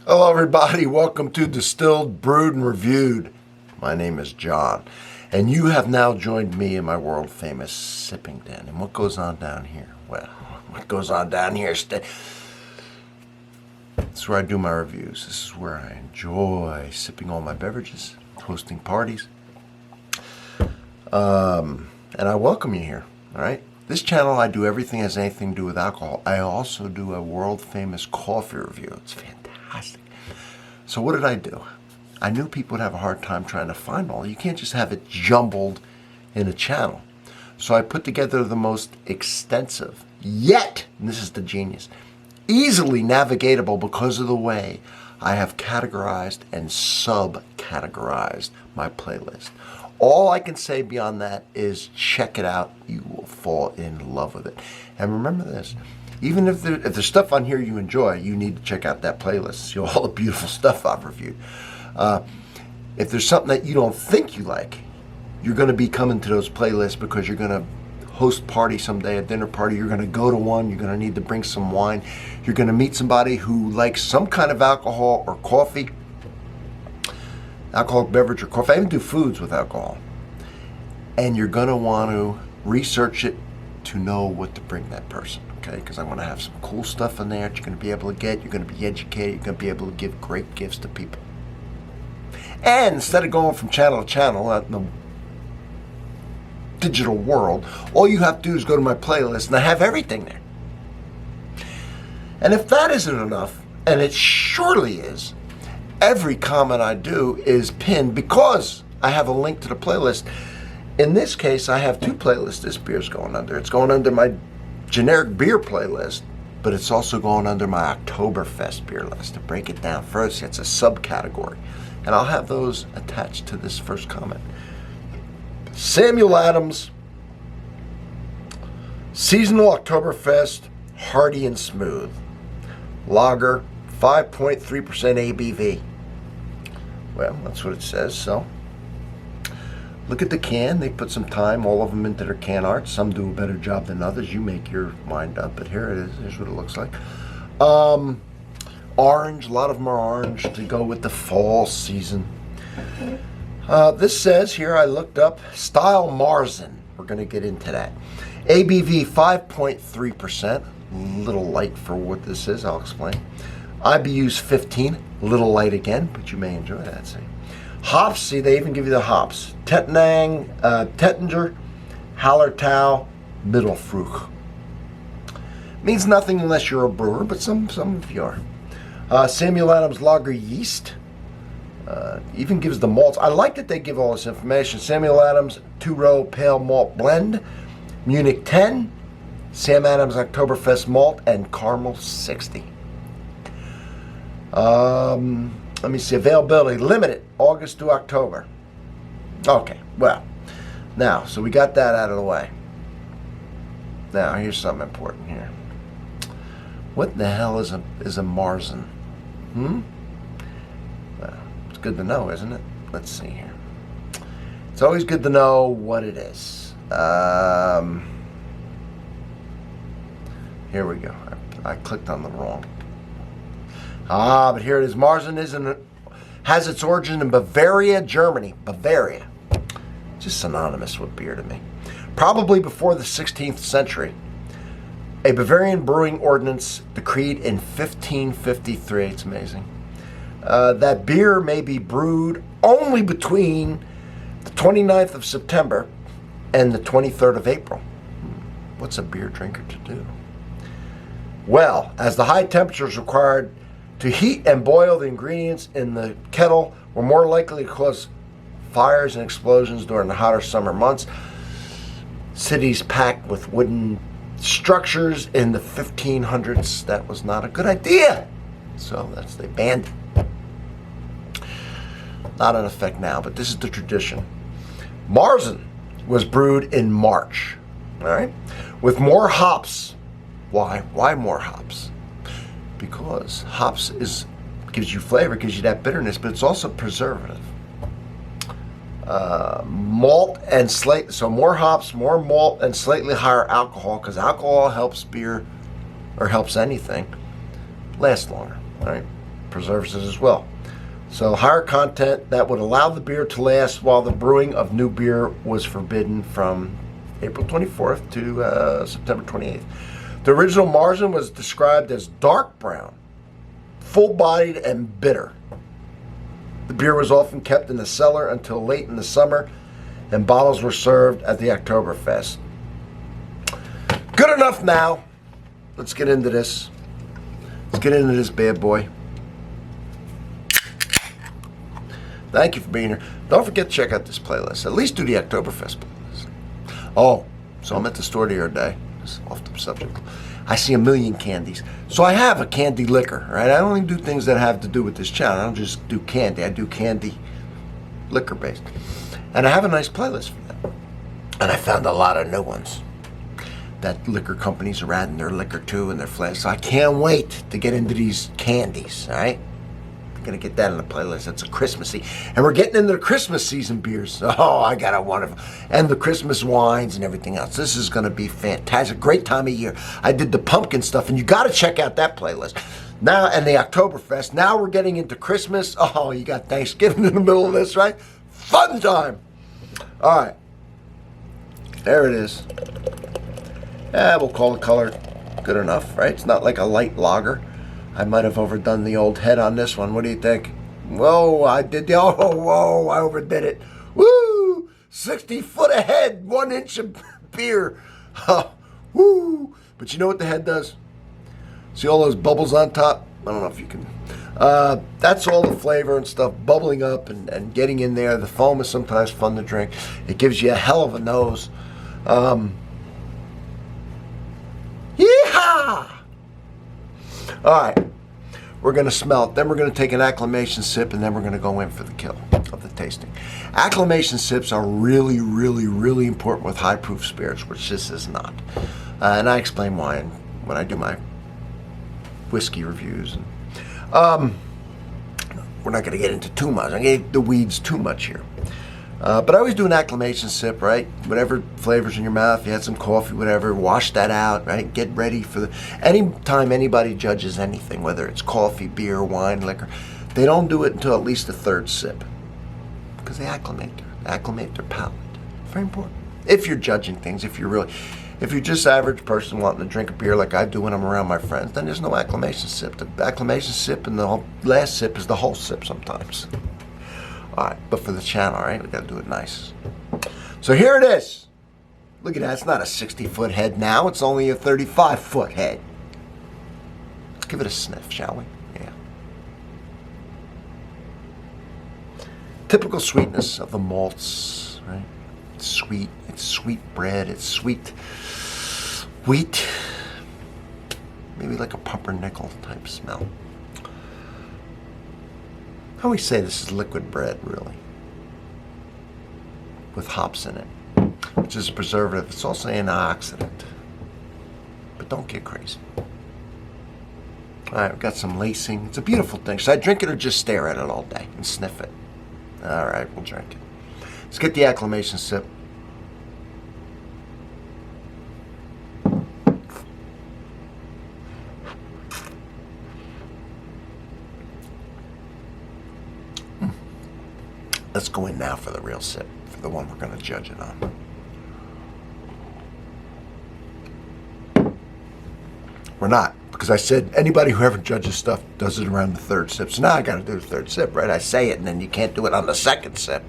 Hello everybody, welcome to Distilled, Brewed, and Reviewed. My name is John, and you have now joined me in my world famous sipping den. And what goes on down here? Well, what goes on down here? This is where I do my reviews. This is where I enjoy sipping all my beverages, hosting parties. And I welcome you here, all right? This channel, I do everything that has anything to do with alcohol. I also do a world famous coffee review. It's fantastic. So what did I do? I knew people would have a hard time trying to find all. You can't just have it jumbled in a channel. So I put together the most extensive, yet, and this is the genius, easily navigatable because of the way I have categorized and sub-categorized my playlist. All I can say beyond that is check it out. You will fall in love with it. And remember this, even if there's stuff on here you enjoy, you need to check out that playlist. See all the beautiful stuff I've reviewed. If there's something that you don't think you like, you're going to be coming to those playlists because you're going to host a party someday, a dinner party. You're going to go to one. You're going to need to bring some wine. You're going to meet somebody who likes some kind of alcohol or coffee, alcoholic beverage or coffee. I even do foods with alcohol. And you're going to want to research it to know what to bring that person, okay? Because I want to have some cool stuff in there that you're going to be able to get. You're going to be educated. You're going to be able to give great gifts to people. And instead of going from channel to channel out in the digital world, all you have to do is go to my playlist and I have everything there. And if that isn't enough, and it surely is, every comment I do is pinned because I have a link to the playlist. In this case, I have two playlists this beer's going under. It's going under my generic beer playlist, but it's also going under my Oktoberfest beer list. To break it down first, it's a subcategory. And I'll have those attached to this first comment. Samuel Adams, Seasonal Oktoberfest, Hearty and Smooth. Lager, 5.3% ABV. Well, that's what it says, so. Look at the can. They put some time, all of them, into their can art. Some do a better job than others. You make your mind up, but here it is. Here's what it looks like. Orange. A lot of them are orange to go with the fall season. This says here, I looked up, style Marzen. We're going to get into that. ABV 5.3%. A little light for what this is. I'll explain. IBUs 15. A little light again, but you may enjoy that. See. Hops, see, they even give you the hops. Tettnang, Tettnanger, Hallertau, Mittelfrueh. Means nothing unless you're a brewer, but some of you are. Samuel Adams Lager Yeast. Even gives the malts. I like that they give all this information. Samuel Adams 2-row pale malt blend. Munich 10. Sam Adams Octoberfest malt and caramel 60. Let me see, availability, limited, August to October. Okay, well, now, so we got that out of the way. Now, here's something important here. What the hell is a Marzen? Well, it's good to know, isn't it? Let's see here. It's always good to know what it is. Here we go. I clicked on the wrong. But here it is. Marzen has its origin in Bavaria, Germany. Bavaria. Just synonymous with beer to me. Probably before the 16th century. A Bavarian brewing ordinance decreed in 1553. It's amazing. That beer may be brewed only between the 29th of September and the 23rd of April. What's a beer drinker to do? Well, as the high temperatures required to heat and boil the ingredients in the kettle were more likely to cause fires and explosions during the hotter summer months. Cities packed with wooden structures in the 1500s. That was not a good idea. So they banned it. Not in effect now, but this is the tradition. Marzen was brewed in March, all right, with more hops. Why? Why more hops? Because hops gives you flavor, gives you that bitterness, but it's also preservative. Malt and so more hops, more malt, and slightly higher alcohol, because alcohol helps beer, or helps anything, last longer, right? preserves it as well. So higher content that would allow the beer to last while the brewing of new beer was forbidden from April 24th to September 28th. The original Marzen was described as dark brown, full-bodied and bitter. The beer was often kept in the cellar until late in the summer, and bottles were served at the Oktoberfest. Good enough now. Let's get into this. Let's get into this bad boy. Thank you for being here. Don't forget to check out this playlist. At least do the Oktoberfest playlist. Oh, so I'm at the store the other day. It's off the subject. I see a million candies. So I have a candy liquor, right? I only do things that have to do with this channel. I don't just do candy. I do candy liquor based. And I have a nice playlist for that. And I found a lot of new ones that liquor companies are adding their liquor to and their flavors. So I can't wait to get into these candies, all right? Gonna get that in the playlist. That's a Christmassy, and we're getting into the Christmas season beers. Oh, I got a wonderful, and the Christmas wines and everything else. This is gonna be fantastic. Great time of year. I did the pumpkin stuff, and you got to check out that playlist now. And the Oktoberfest. Now we're getting into Christmas. Oh, you got Thanksgiving in the middle of this, right? Fun time. All right, there it is. We'll call the color good enough, right? It's not like a light lager. I might have overdone the old head on this one. What do you think? Whoa, I did the, whoa, I overdid it. Woo! 60 foot ahead, 1 inch of beer. Woo! But you know what the head does? See all those bubbles on top? I don't know if you can. That's all the flavor and stuff bubbling up and getting in there. The foam is sometimes fun to drink. It gives you a hell of a nose. Yeehaw! All right, we're going to smell it. Then we're going to take an acclimation sip, and then we're going to go in for the kill of the tasting. Acclimation sips are really, really, really important with high-proof spirits, which this is not. And I explain why when I do my whiskey reviews. And, we're not going to get into too much. I gave the weeds too much here. But I always do an acclimation sip, right? Whatever flavors in your mouth, you had some coffee, whatever, wash that out, right? Get ready for the... Anytime anybody judges anything, whether it's coffee, beer, wine, liquor, they don't do it until at least the third sip. Because they acclimate their palate. Very important. If you're judging things, if you're just average person wanting to drink a beer like I do when I'm around my friends, then there's no acclimation sip. The acclimation sip and the last sip is the whole sip sometimes. All right, but for the channel, all right, we got to do it nice. So here it is. Look at that. It's not a 60-foot head now. It's only a 35-foot head. Let's give it a sniff, shall we? Yeah. Typical sweetness of the malts, right? It's sweet. It's sweet bread. It's sweet wheat. Maybe like a pumpernickel type smell. I always say this is liquid bread, really, with hops in it, which is a preservative. It's also an antioxidant, but don't get crazy. All right, we've got some lacing. It's a beautiful thing. Should I drink it or just stare at it all day and sniff it? All right, we'll drink it. Let's get the acclimation sip. Let's go in now for the real sip, for the one we're going to judge it on. We're not, because I said anybody who ever judges stuff does it around the third sip. So now I got to do the third sip, right? I say it, and then you can't do it on the second sip.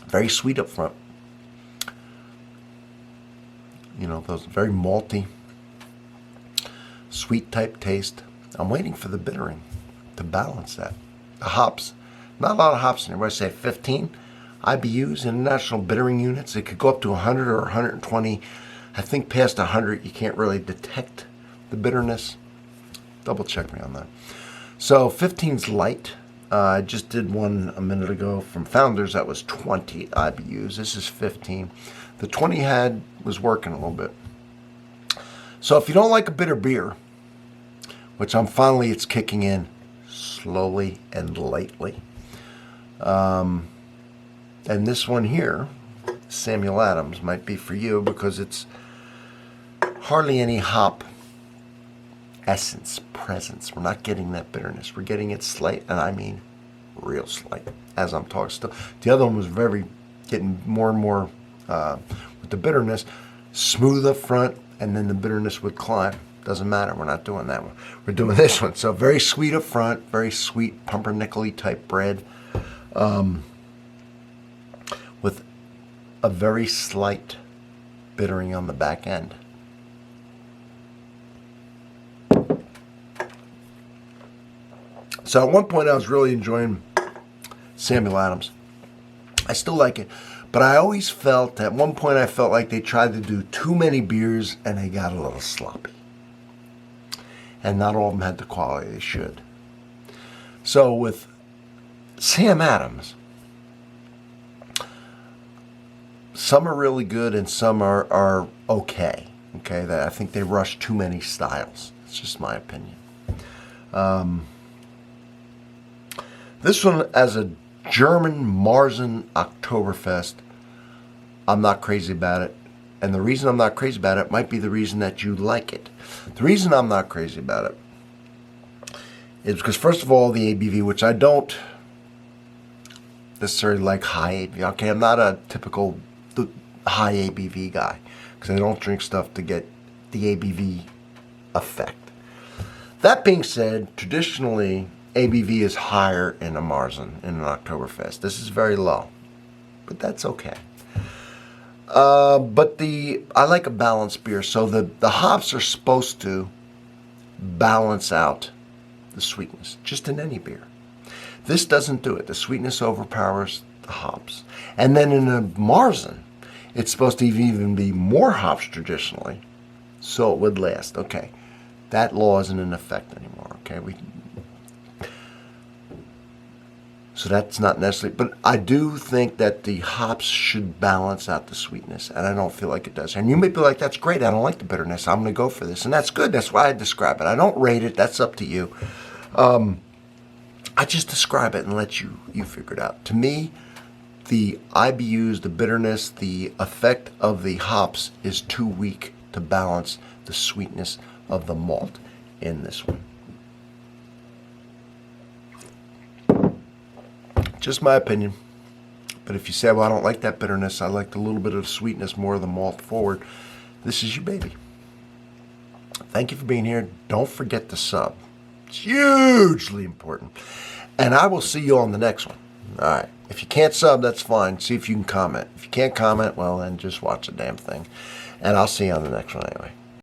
Very sweet up front. You know, those very malty, sweet type taste. I'm waiting for the bittering to balance that. The hops, not a lot of hops in here. What I say, 15 IBUs, International Bittering Units. It could go up to 100 or 120. I think past 100, you can't really detect the bitterness. Double check me on that. So 15's light. I just did one a minute ago from Founders that was 20 IBUs. This is 15. The 20 was working a little bit. So if you don't like a bitter beer, which it's kicking in slowly and lightly. And this one here, Samuel Adams might be for you because it's hardly any hop essence, presence. We're not getting that bitterness. We're getting it slight, and I mean real slight, as I'm talking still. The other one was getting more and more with the bitterness, smooth up front, and then the bitterness would climb. Doesn't matter. We're not doing that one. We're doing this one. So very sweet up front, very sweet pumpernickel-y type bread, with a very slight bittering on the back end. So at one point I was really enjoying Samuel Adams. I still like it, but I always felt, at one point I felt like they tried to do too many beers and they got a little sloppy. And not all of them had the quality they should. So with Sam Adams, some are really good and some are okay. Okay, I think they rush too many styles. It's just my opinion. This one, as a German Marzen Oktoberfest, I'm not crazy about it. And the reason I'm not crazy about it might be the reason that you like it. The reason I'm not crazy about it is because, first of all, the ABV, which I don't necessarily like high ABV. Okay, I'm not a typical high ABV guy because I don't drink stuff to get the ABV effect. That being said, traditionally, ABV is higher in a Marzen, in an Oktoberfest. This is very low, but that's okay. But I like a balanced beer, so the hops are supposed to balance out the sweetness, just in any beer. This doesn't do it. The sweetness overpowers the hops. And then in a Marzen, it's supposed to even be more hops traditionally, so it would last. Okay, that law isn't in effect anymore. Okay, so that's not necessarily, but I do think that the hops should balance out the sweetness, and I don't feel like it does. And you may be like, that's great, I don't like the bitterness, I'm going to go for this. And that's good, that's why I describe it. I don't rate it, that's up to you. I just describe it and let you figure it out. To me, the IBUs, the bitterness, the effect of the hops is too weak to balance the sweetness of the malt in this one. Just my opinion. But if you say, well, I don't like that bitterness, I like a little bit of sweetness, more of the malt forward, this is your baby. Thank you for being here. Don't forget to sub. It's hugely important. And I will see you on the next one. All right. If you can't sub, that's fine. See if you can comment. If you can't comment, well, then just watch the damn thing. And I'll see you on the next one anyway.